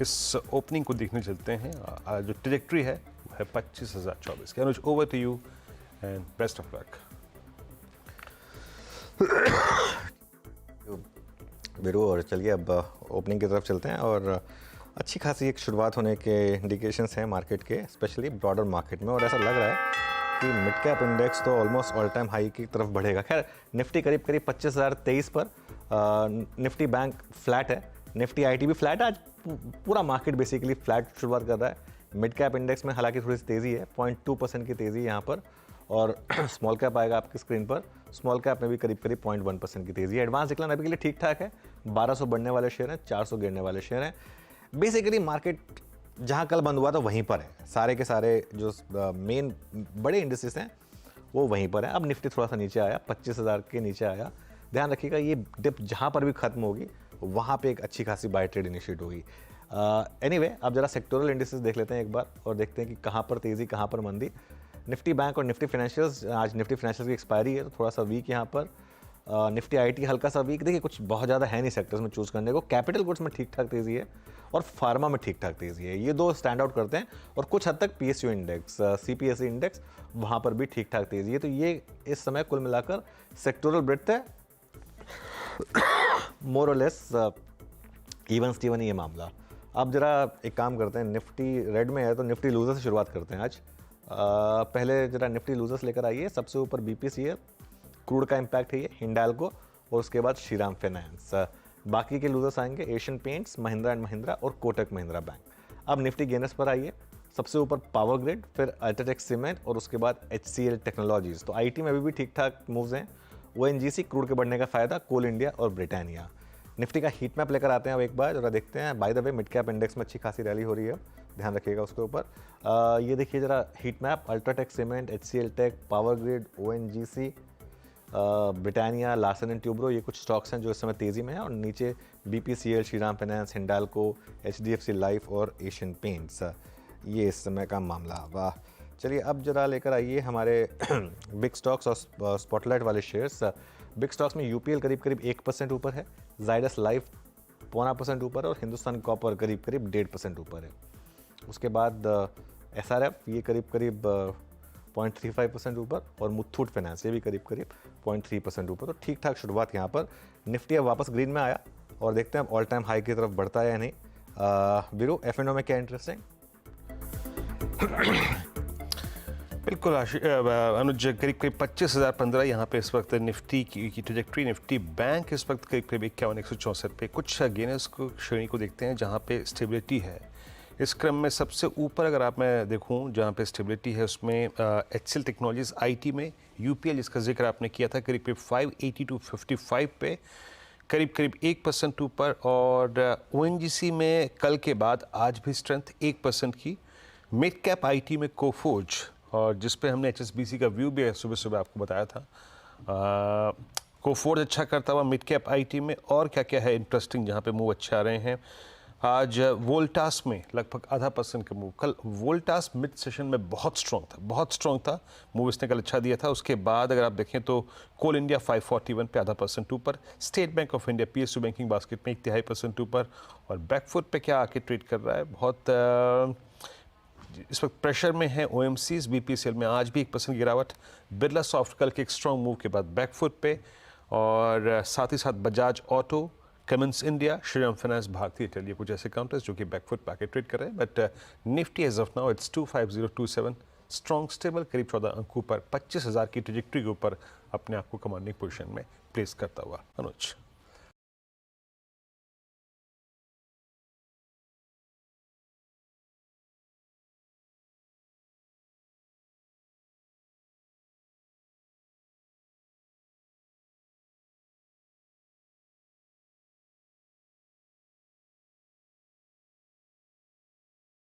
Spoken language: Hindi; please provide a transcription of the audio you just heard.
इस ओपनिंग को देखने चलते हैं। जो ट्रैजेक्टरी है वो है 25,024 की। Anuj, over to you and best of luck. Veeru, और चलिए अब ओपनिंग की तरफ चलते हैं। और अच्छी खासी एक शुरुआत होने के इंडिकेशंस हैं मार्केट के, स्पेशली ब्रॉडर मार्केट में। और ऐसा लग रहा है कि मिड कैप इंडेक्स तो ऑलमोस्ट ऑल टाइम हाई की तरफ बढ़ेगा। खैर, निफ्टी करीब 25,023 पर, निफ्टी बैंक फ्लैट है, निफ्टी आईटी भी फ्लैट है। आज पूरा मार्केट बेसिकली फ्लैट शुरुआत कर रहा है। मिड कैप इंडेक्स में हालांकि थोड़ी सी तेज़ी है, 0.2% की तेज़ी है यहाँ पर। और स्मॉल कैप आएगा आपकी स्क्रीन पर, स्मॉल कैप में भी करीब 0.1% की तेज़ी है। एडवांस डिक्लाइन अभी के लिए ठीक ठाक है, 1200 बढ़ने वाले शेयर हैं, 400 गिरने वाले शेयर हैं। बेसिकली मार्केट जहाँ कल बंद हुआ था वहीं पर है, सारे के सारे जो मेन बड़े इंडिसेस हैं वो वहीं पर है। अब निफ्टी थोड़ा सा नीचे आया, 25,000 के नीचे आया। ध्यान रखिएगा, ये डिप जहाँ पर भी खत्म होगी वहाँ पे एक अच्छी खासी बाय ट्रेड इनिशिएट होगी। एनीवे, अब जरा सेक्टोरल इंडिसेस देख लेते हैं एक बार और देखते हैं कि कहाँ पर तेज़ी कहाँ पर मंदी। निफ्टी बैंक और निफ्टी फाइनेंशियल्स, आज निफ्टी फाइनेंशियल्स की एक्सपायरी है तो थोड़ा सा वीक यहाँ पर। निफ्टी आईटी हल्का सा वीक। देखिए, कुछ बहुत ज़्यादा है नहीं सेक्टर्स में चूज़ करने को। कैपिटल गुड्स में ठीक ठाक तेज़ी है और फार्मा में ठीक ठाक तेज़ी है, ये दो स्टैंड आउट करते हैं। और कुछ हद तक पीएसयू इंडेक्स, सीपीएसई इंडेक्स, वहाँ पर भी ठीक ठाक तेज़ी है। तो ये इस समय कुल मिलाकर सेक्टोरल ब्रेड्थ है, मोर और लेस इवन स्टीवन ये मामला। अब जरा एक काम करते हैं, निफ्टी रेड में है तो निफ्टी लूजर से शुरुआत करते हैं आज। पहले जरा निफ्टी लूजर्स लेकर आइए। सबसे ऊपर बीपीसीएल, क्रूड का इम्पैक्ट है ये, हिंडाल्को, और उसके बाद श्रीराम फाइनेंस। बाकी के लूजर्स आएंगे Asian paints, Mahindra and Mahindra और कोटक महिंद्रा बैंक। अब निफ्टी गेनर्स पर आइए। सबसे ऊपर पावर ग्रिड, फिर अल्ट्राटेक सीमेंट और उसके बाद HCL टेक्नोलॉजीज। तो आईटी में अभी भी ठीक ठाक मूव्स हैं। ONGC, क्रूड के बढ़ने का फायदा, कोल इंडिया और ब्रिटानिया। निफ्टी का हीट मैप लेकर आते हैं अब एक बार, जरा देखते हैं। By the way, mid cap index में अच्छी खासी रैली हो रही है, ध्यान रखिएगा उसके ऊपर। ये देखिए जरा heat map, UltraTech cement, HCL tech, power grid, ONGC, Britannia, Larsen and Toubro, ये कुछ स्टॉक्स हैं जो इस समय तेज़ी में है। और नीचे BPCL, Shriram finance, Hindalco, HDFC life और एशियन पेंट्स, ये इस समय का मामला। वाह, चलिए अब जरा लेकर आइए हमारे बिग स्टॉक्स और स्पॉटलाइट वाले शेयर्स। बिग स्टॉक्स में UPL करीब 1% ऊपर है, जाइडस लाइफ 0.25% ऊपर है और हिंदुस्तान कॉपर करीब 1.5% ऊपर है। उसके बाद SRF ये करीब 0.35% ऊपर, और मुथूट फाइनेंस ये भी करीब 0.3% ऊपर। तो ठीक ठाक शुरुआत यहाँ पर। निफ्टी अब वापस ग्रीन में आया और देखते हैं अब ऑल टाइम हाई की तरफ बढ़ता है या नहीं। वीरू, F&O में क्या इंटरेस्टिंग? बिल्कुल अनुज, करीब 25,015 यहाँ पे इस वक्त निफ्टी की ट्रैजेक्टरी। निफ्टी बैंक इस वक्त करीब 51,164 पे। कुछ गेनर्स को श्रेणी को देखते हैं जहाँ पे स्टेबिलिटी है। इस क्रम में सबसे ऊपर अगर आप मैं देखूं जहाँ पे स्टेबिलिटी है उसमें HCL टेक्नोलॉजीज, आईटी में UPL जिसका जिक्र आपने किया था, करीब 580 to 55 पे, करीब 1% ऊपर। और ONGC में कल के बाद आज भी स्ट्रेंथ 1% की। मिड कैप आईटी में कोफोर्ज, और जिस पे हमने HSBC का व्यू भी सुबह सुबह आपको बताया था, कोफोर्ज अच्छा करता हुआ मिड कैप आईटी में। और क्या क्या है इंटरेस्टिंग जहाँ पे मूव अच्छे आ रहे हैं। आज वोल्टास में लगभग 0.5% का मूव। कल वोल्टास मिड सेशन में बहुत स्ट्रॉन्ग था मूव, इसने कल अच्छा दिया था। उसके बाद अगर आप देखें तो कोल इंडिया 541 पे 0.5% ऊपर, state bank of India PSU banking basket में 0.5% ऊपर। और बैकफुट पे क्या आके ट्रेड कर रहा है, बहुत इस वक्त प्रेशर में है OMCs। BPCL में आज भी 1% गिरावट। बिरला सॉफ्ट कल के एक स्ट्रॉन्ग मूव के बाद बैकफुट पे। और साथ ही साथ Bajaj auto, Cummins India, Shriram finance, भारतीय एयरटेल, ये कुछ ऐसे काउंटर्स जो कि बैकफुट पे आके ट्रेड कर रहे हैं। But Nifty as of now it's 25027, strong stable, करीब 14 अंकों पर 25,000 की ट्रैजेक्टरी के ऊपर अपने आप को कमांडिंग पोजीशन में प्लेस करता हुआ। अनुज।